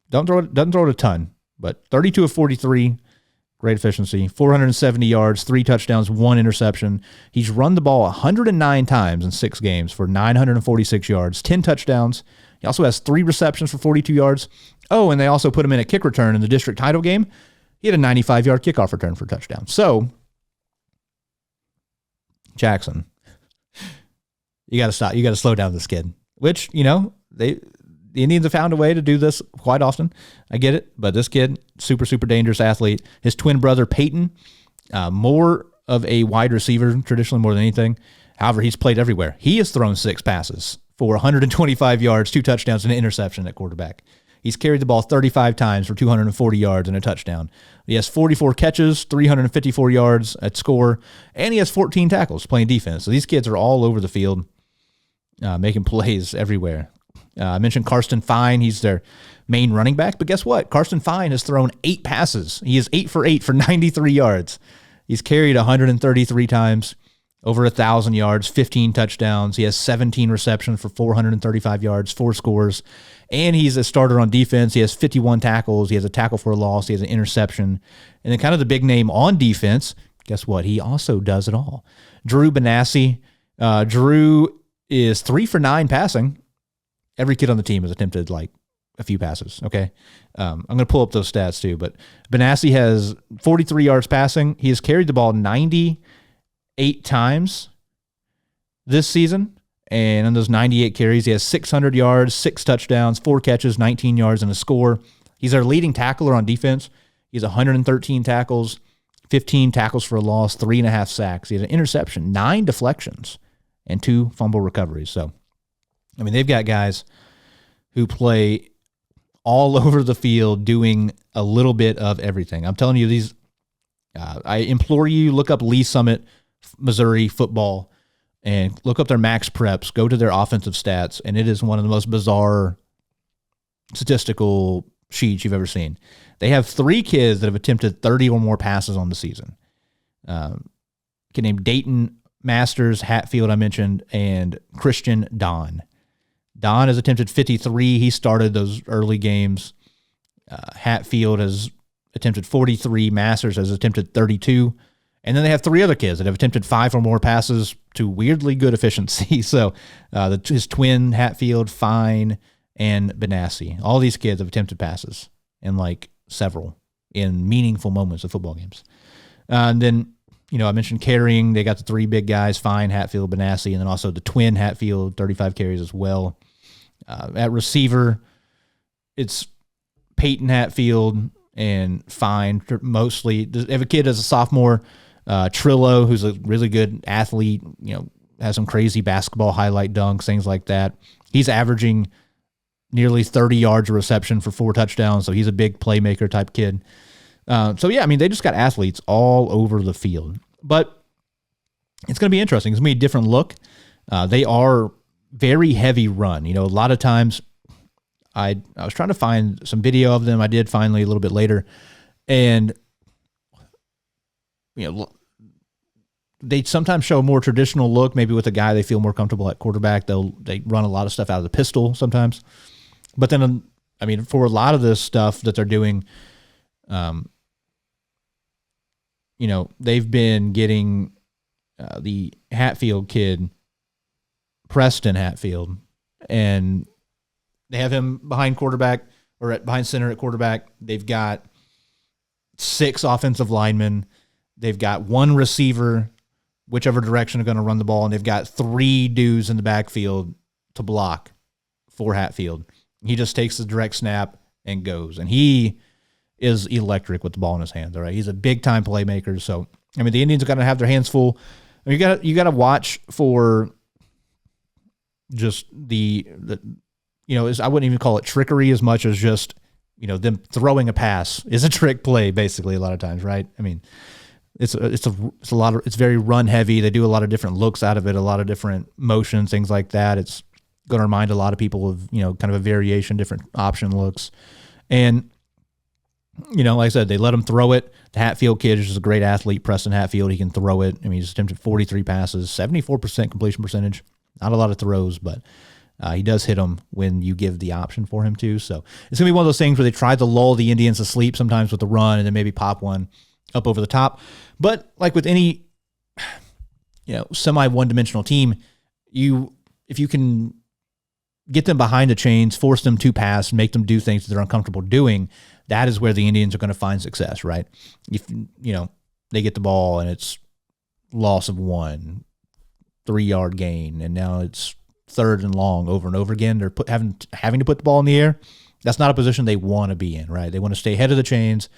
Doesn't throw it a ton, but 32 of 43, great efficiency, 470 yards, 3 touchdowns, 1 interception. He's run the ball 109 times in 6 games for 946 yards, 10 touchdowns. He also has 3 receptions for 42 yards. Oh, and they also put him in a kick return in the district title game. He had a 95-yard kickoff return for a touchdown. So, Jackson, you got to stop. You got to slow down this kid, which, the Indians have found a way to do this quite often. I get it. But this kid, super, super dangerous athlete. His twin brother, Peyton, more of a wide receiver, traditionally more than anything. However, he's played everywhere. He has thrown 6 passes for 125 yards, 2 touchdowns, and an interception at quarterback. He's carried the ball 35 times for 240 yards and a touchdown. He has 44 catches, 354 yards at score, and he has 14 tackles playing defense. So these kids are all over the field, making plays everywhere. I mentioned Karsten Fine. He's their main running back. But guess what? Karsten Fine has thrown 8 passes. He is 8 for 8 for 93 yards. He's carried 133 times, over 1,000 yards, 15 touchdowns. He has 17 receptions for 435 yards, 4 scores. And he's a starter on defense. He has 51 tackles. He has a tackle for a loss. He has an interception. And then kind of the big name on defense, guess what? He also does it all. Drew Benassi. Drew is 3 for 9 passing. Every kid on the team has attempted like a few passes, okay? I'm going to pull up those stats too, but Benassi has 43 yards passing. He has carried the ball 98 times this season, and on those 98 carries, he has 600 yards, 6 touchdowns, 4 catches, 19 yards, and a score. He's our leading tackler on defense. He has 113 tackles, 15 tackles for a loss, 3.5 sacks. He has an interception, 9 deflections, and 2 fumble recoveries. So, they've got guys who play all over the field doing a little bit of everything. I'm telling you, these. I implore you, look up Lee Summit, Missouri football, and look up their max preps. Go to their offensive stats, and it is one of the most bizarre statistical sheets you've ever seen. They have 3 kids that have attempted 30 or more passes on the season. Kid named Dayton Masters, Hatfield, I mentioned, and Christian Don. Don has attempted 53. He started those early games. Hatfield has attempted 43. Masters has attempted 32. And then they have 3 other kids that have attempted 5 or more passes to weirdly good efficiency. So his twin, Hatfield, Fine, and Benassi. All these kids have attempted passes, and like several in meaningful moments of football games. And then, I mentioned carrying. They got the 3 big guys, Fine, Hatfield, Benassi, and then also the twin Hatfield, 35 carries as well. At receiver, it's Peyton Hatfield and Fine mostly. They have a kid as a sophomore, Trillo, who's a really good athlete, has some crazy basketball highlight dunks, things like that. He's averaging nearly 30 yards of reception for 4 touchdowns, so he's a big playmaker type kid. They just got athletes all over the field. But it's going to be interesting. It's going to be a different look. They are very heavy run. A lot of times I was trying to find some video of them. I did finally a little bit later. And, they sometimes show a more traditional look, maybe with a guy they feel more comfortable at quarterback. They run a lot of stuff out of the pistol sometimes. But then, for a lot of this stuff that they're doing, they've been getting the Hatfield kid, Preston Hatfield, and they have him behind quarterback or behind center at quarterback. They've got 6 offensive linemen. They've got 1 receiver, whichever direction they're going to run the ball, and they've got 3 dudes in the backfield to block for Hatfield. He just takes the direct snap and goes, and he is electric with the ball in his hands. All right, he's a big time playmaker. So the Indians are going to have their hands full. You got to watch for just the I wouldn't even call it trickery as much as just them throwing a pass is a trick play basically a lot of times, right? I mean, it's a lot of, it's very run heavy. They do a lot of different looks out of it, a lot of different motions, things like that. It's going to remind a lot of people of, kind of a variation, different option looks. And, like I said, they let him throw it. The Hatfield kid is just a great athlete, Preston Hatfield. He can throw it. I mean, he's attempted 43 passes, 74% completion percentage. Not a lot of throws, but he does hit them when you give the option for him to. So it's going to be one of those things where they try to lull the Indians to sleep sometimes with the run and then maybe pop one up over the top. But like with any, semi one-dimensional team, if you can get them behind the chains, force them to pass, make them do things that they're uncomfortable doing, that is where the Indians are going to find success, right? If, they get the ball and it's loss of 1, 3-yard gain, and now it's 3rd and long over and over again. They're having to put the ball in the air. That's not a position they want to be in, right? They want to stay ahead of the chains.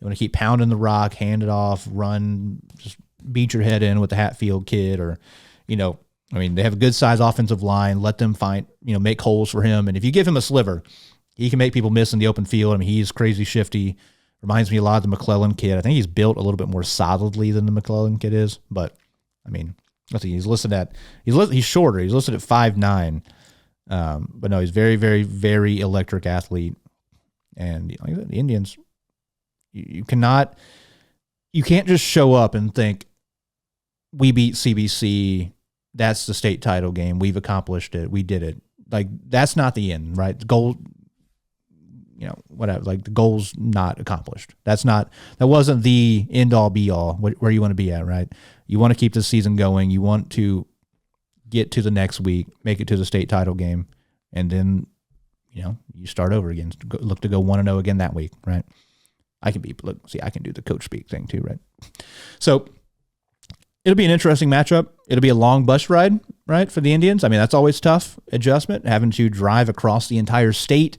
They want to keep pounding the rock, hand it off, run, just beat your head in with the Hatfield kid, or, they have a good size offensive line. Let them find, make holes for him. And if you give him a sliver, he can make people miss in the open field. I mean, he's crazy shifty. Reminds me a lot of the McClellan kid. I think he's built a little bit more solidly than the McClellan kid is. But, I mean, let's see, he's shorter. He's listed at 5'9". But no, he's very, very, very electric athlete. And like I said, the Indians, you can't just show up and think, we beat CBC, that's the state title game, we've accomplished it, we did it. Like, that's not the end, right? The goal, whatever, like the goal's not accomplished. That wasn't the end all be all where you want to be at, right? You want to keep the season going. You want to get to the next week, make it to the state title game, and then, you start over again. Look to go 1-0 again that week, right? I can do the coach speak thing too, right? So it'll be an interesting matchup. It'll be a long bus ride, right, for the Indians. I mean, that's always tough adjustment, having to drive across the entire state.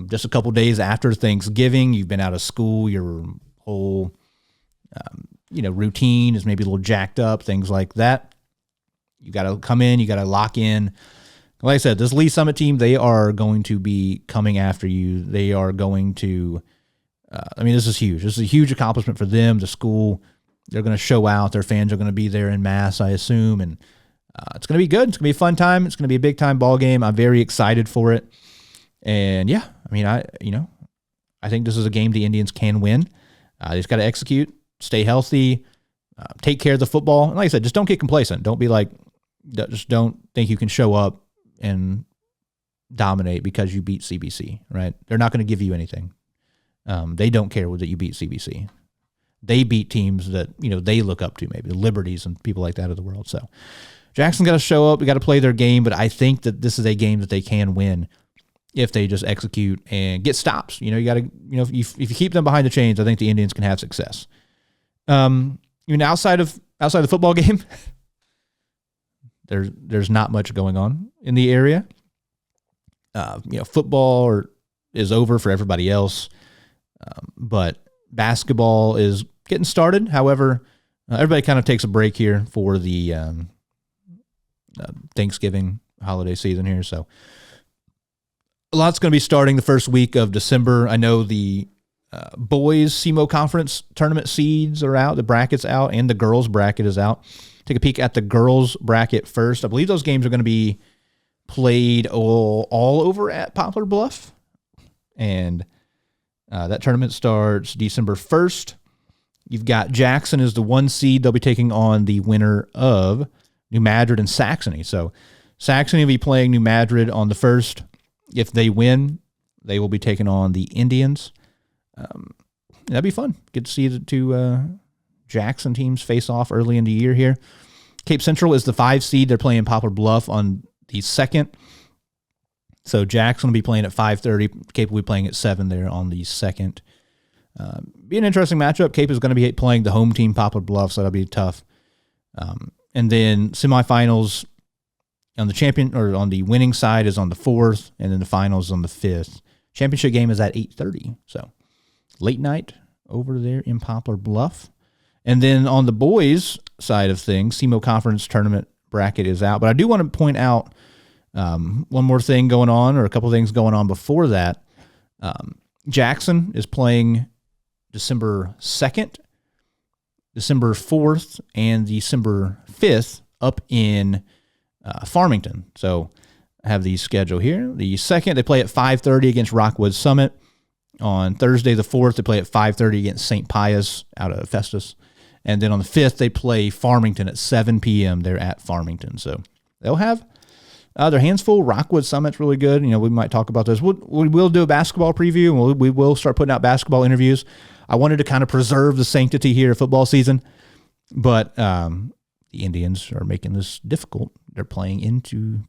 Just a couple days after Thanksgiving, you've been out of school, your whole, routine is maybe a little jacked up, things like that. You got to come in, you got to lock in. Like I said, this Lee Summit team, they are going to be coming after you. They are going to, this is huge. This is a huge accomplishment for them, the school. They're going to show out. Their fans are going to be there in mass, I assume, and it's going to be good. It's going to be a fun time. It's going to be a big-time ball game. I'm very excited for it. And, yeah, I think this is a game the Indians can win. They just got to execute, stay healthy, take care of the football. And like I said, just don't get complacent. Don't be like, just don't think you can show up and dominate because you beat CBC, right? They're not going to give you anything. They don't care that you beat CBC. They beat teams that, they look up to, maybe the Liberties and people like that of the world. So Jackson got to show up. We got to play their game, but I think that this is a game that they can win if they just execute and get stops. You got to, if you keep them behind the chains, I think the Indians can have success. Outside of the football game, there's not much going on in the area. Football is over for everybody else, but basketball is getting started. However, everybody kind of takes a break here for the Thanksgiving holiday season here. So a lot's going to be starting the first week of December. I know the boys SEMO conference tournament seeds are out, the bracket's out, and the girls bracket is out. Take a peek at the girls bracket first. I believe those games are going to be played all over at Poplar Bluff. And that tournament starts December 1st. You've got Jackson as the 1 seed. They'll be taking on the winner of New Madrid and Saxony. So Saxony will be playing New Madrid on the 1st. If they win, they will be taking on the Indians. That'd be fun. Get to see the two Jackson teams face off early in the year here. Cape Central is the 5 seed. They're playing Poplar Bluff on the 2nd. So Jackson will be playing at 5:30. Cape will be playing at 7 there on the 2nd. Be an interesting matchup. Cape is going to be playing the home team, Poplar Bluff, so that'll be tough. And then semifinals on the winning side is on the 4th, and then the finals on the 5th. Championship game is at 8:30. So late night over there in Poplar Bluff. And then on the boys side of things, SEMO Conference tournament bracket is out. But I do want to point out one more thing going on, or a couple of things going on before that. Jackson is playing December 2nd, December 4th, and December 5th up in Farmington. So I have the schedule here. The 2nd, they play at 5:30 against Rockwood Summit. On Thursday the 4th, they play at 5:30 against St. Pius out of Festus. And then on the 5th, they play Farmington at 7 p.m. They're at Farmington. So they'll have their hands full. Rockwood Summit's really good. We might talk about this. We will do a basketball preview, and we will start putting out basketball interviews. I wanted to kind of preserve the sanctity here of football season, but the Indians are making this difficult. They're playing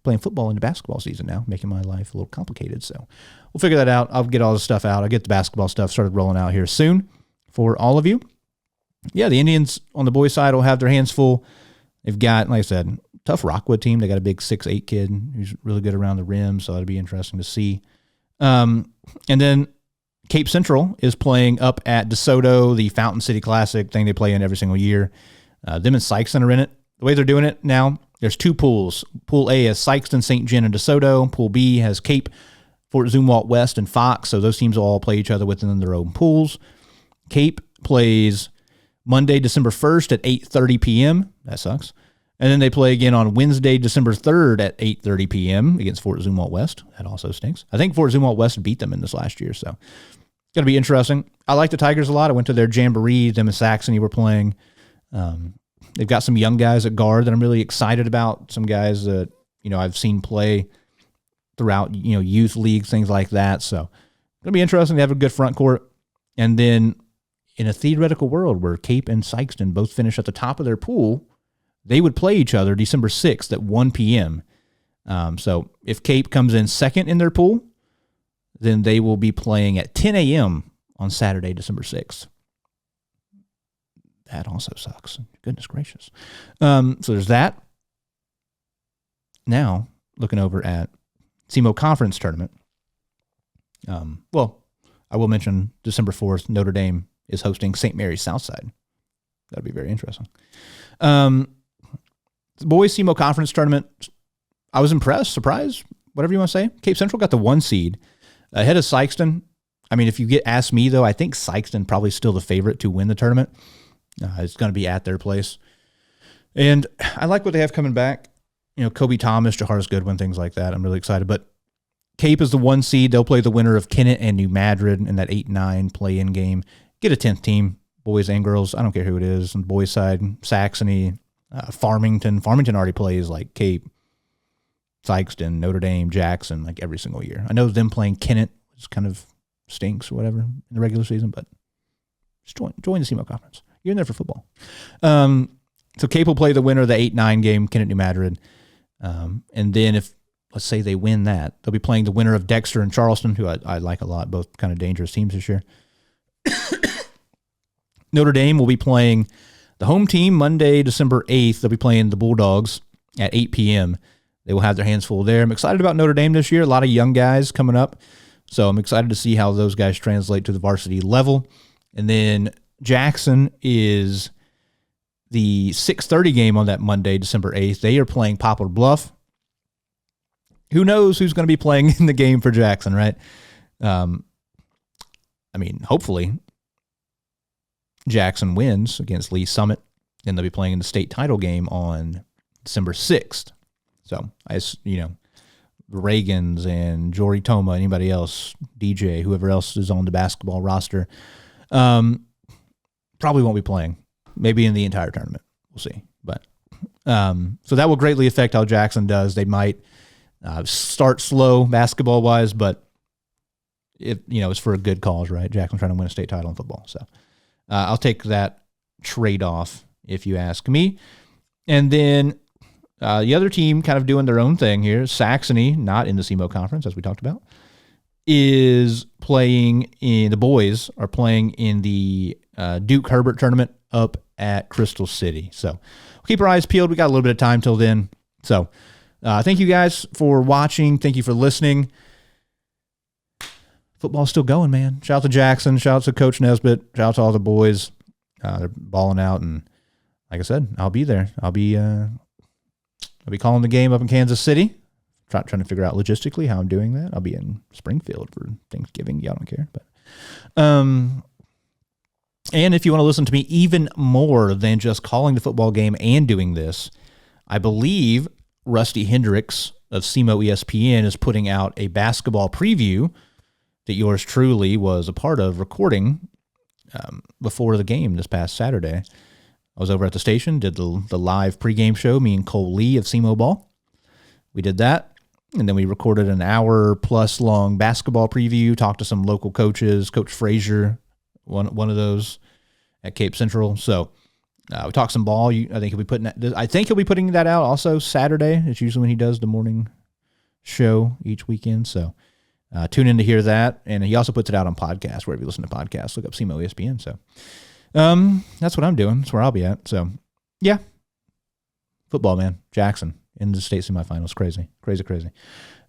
football into basketball season now, making my life a little complicated. So we'll figure that out. I'll get all the stuff out. I'll get the basketball stuff started rolling out here soon for all of you. Yeah, the Indians on the boys' side will have their hands full. They've got, like I said, tough Rockwood team. They got a big 6'8" kid who's really good around the rim, so that'll be interesting to see. And then Cape Central is playing up at DeSoto, the Fountain City Classic thing they play in every single year. Them and Sykeston are in it. The way they're doing it now, there's two pools. Pool A has Sykeston, St. John, and DeSoto. Pool B has Cape, Fort Zumwalt West, and Fox. So those teams will all play each other within their own pools. Cape plays Monday, December 1st at 8:30 p.m. That sucks. And then they play again on Wednesday, December 3rd at 8:30 p.m. against Fort Zumwalt West. That also stinks. I think Fort Zumwalt West beat them in this last year, so it's going to be interesting. I like the Tigers a lot. I went to their jamboree. Them and Saxony were playing. They've got some young guys at guard that I'm really excited about. Some guys that, I've seen play throughout, youth leagues, things like that. So it's going to be interesting to have a good front court. And then in a theoretical world where Cape and Sykeston both finish at the top of their pool, they would play each other December 6th at 1 p.m. So if Cape comes in second in their pool, then they will be playing at 10 a.m. on Saturday, December 6th. That also sucks. Goodness gracious. So there's that. Now, looking over at SEMO Conference Tournament. I will mention December 4th, Notre Dame is hosting St. Mary's Southside. That'll be very interesting. The boys SEMO Conference Tournament, I was impressed, surprised, whatever you want to say. Cape Central got the 1 seed ahead of Sykeston. I mean, if you ask me, though, I think Sykeston probably still the favorite to win the tournament. It's going to be at their place. And I like what they have coming back. Kobe Thomas, Jaharis Goodwin, things like that. I'm really excited. But Cape is the 1 seed. They'll play the winner of Kennett and New Madrid in that 8-9 play-in game. Get a 10th team, boys and girls. I don't care who it is. On the boys' side, Saxony, Farmington. Farmington already plays like Cape, Sykeston, Notre Dame, Jackson, like every single year. I know them playing Kennett is kind of stinks or whatever in the regular season, but just join the SEMO Conference. You're in there for football. So Cape will play the winner of the 8-9 game, Kennett New Madrid. And then if, let's say they win that, they'll be playing the winner of Dexter and Charleston, who I like a lot, both kind of dangerous teams this year. Notre Dame will be playing the home team Monday, December 8th. They'll be playing the Bulldogs at 8 p.m. They will have their hands full there. I'm excited about Notre Dame this year. A lot of young guys coming up. So I'm excited to see how those guys translate to the varsity level. And then Jackson is the 6:30 game on that Monday, December 8th. They are playing Poplar Bluff. Who knows who's going to be playing in the game for Jackson, right? Hopefully Jackson wins against Lee Summit, and they'll be playing in the state title game on December 6th. So, the Reagans and Jory Toma, anybody else, DJ, whoever else is on the basketball roster, probably won't be playing. Maybe in the entire tournament. We'll see. But so that will greatly affect how Jackson does. They might start slow basketball-wise, but it's for a good cause, right? Jackson trying to win a state title in football. So I'll take that trade-off if you ask me. And then the other team kind of doing their own thing here, Saxony, not in the SEMO Conference, as we talked about, is playing in, the boys are playing in the Duke Herbert tournament up at Crystal City. So we'll keep our eyes peeled. We got a little bit of time till then. So thank you guys for watching. Thank you for listening. Football's still going, man. Shout out to Jackson. Shout out to Coach Nesbitt. Shout out to all the boys. They're balling out. And like I said, I'll be there. I'll be calling the game up in Kansas City. Trying to figure out logistically how I'm doing that. I'll be in Springfield for Thanksgiving. Y'all don't care. But And if you want to listen to me even more than just calling the football game and doing this, I believe Rusty Hendricks of SEMO ESPN is putting out a basketball preview that yours truly was a part of recording before the game this past Saturday. I was over at the station, did the live pregame show, me and Cole Lee of SEMO Ball. We did that, and then we recorded an hour-plus long basketball preview, talked to some local coaches, Coach Frazier, one of those at Cape Central. So we talked some ball. I think he'll be putting that out also Saturday. It's usually when he does the morning show each weekend. So tune in to hear that. And he also puts it out on podcasts, wherever you listen to podcasts. Look up SEMO ESPN. So that's what I'm doing. That's where I'll be at. So, yeah. Football, man. Jackson in the state semifinals. Crazy.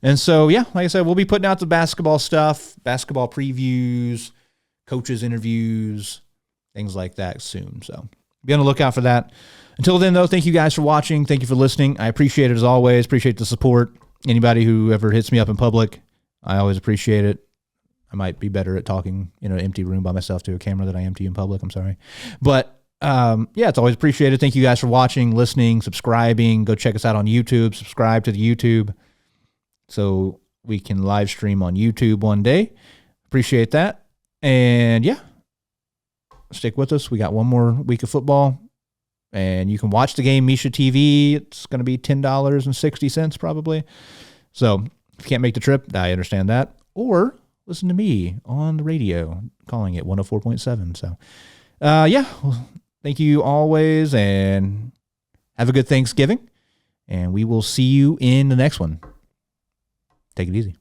And so, yeah, like I said, we'll be putting out the basketball stuff, basketball previews, coaches interviews, things like that soon. So be on the lookout for that. Until then, though, thank you guys for watching. Thank you for listening. I appreciate it as always. Appreciate the support. Anybody who ever hits me up in public, I always appreciate it. I might be better at talking in an empty room by myself to a camera than I am to you in public. I'm sorry. But, yeah, it's always appreciated. Thank you guys for watching, listening, subscribing. Go check us out on YouTube. Subscribe to the YouTube so we can live stream on YouTube one day. Appreciate that. And, yeah, stick with us. We got one more week of football. And you can watch the game, Misha TV. It's going to be $10.60 probably. So if you can't make the trip, I understand that. Or listen to me on the radio, calling it 104.7. So, yeah, well, thank you always, and have a good Thanksgiving. And we will see you in the next one. Take it easy.